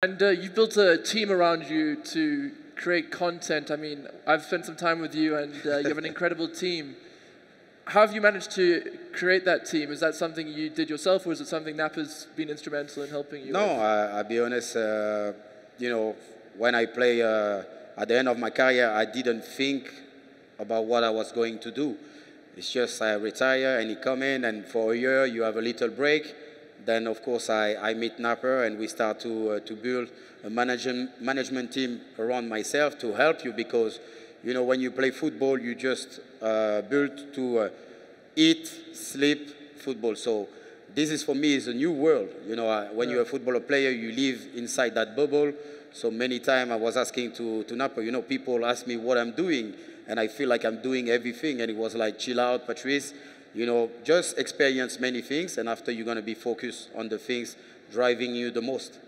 And you've built a team around you to create content. I mean, I've spent some time with you and you have an incredible team. How have you managed to create that team? Is that something you did yourself, or is it something Napa's been instrumental in helping you No, with? I'll be honest, you know, when I play at the end of my career, I didn't think about what I was going to do. It's just I retire and he come in, and for a year you have a little break. Then, of course, I meet Napa and we start to build a management team around myself to help you, because, you know, when you play football, you just build to eat, sleep, football. So this is, for me, is a new world. You know, when you're a footballer player, you live inside that bubble. So many times I was asking to Napa, you know, people ask me what I'm doing, and I feel like I'm doing everything. And it was like, chill out, Patrice. You know, just experience many things, and after you're going to be focused on the things driving you the most.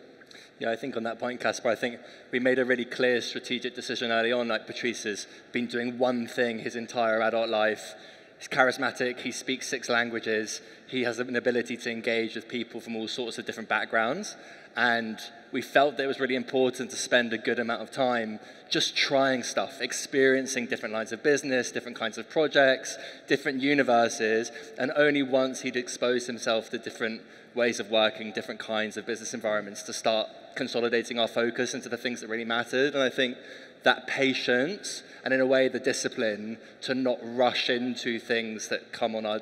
Yeah, I think on that point, Casper, I think we made a really clear strategic decision early on. Like, Patrice has been doing one thing his entire adult life. He's charismatic, he speaks 6 languages, he has an ability to engage with people from all sorts of different backgrounds. And we felt that it was really important to spend a good amount of time just trying stuff, experiencing different lines of business, different kinds of projects, different universes, and only once he'd exposed himself to different ways of working, different kinds of business environments, to start consolidating our focus into the things that really mattered. And I think that patience, and in a way the discipline to not rush into things that come on our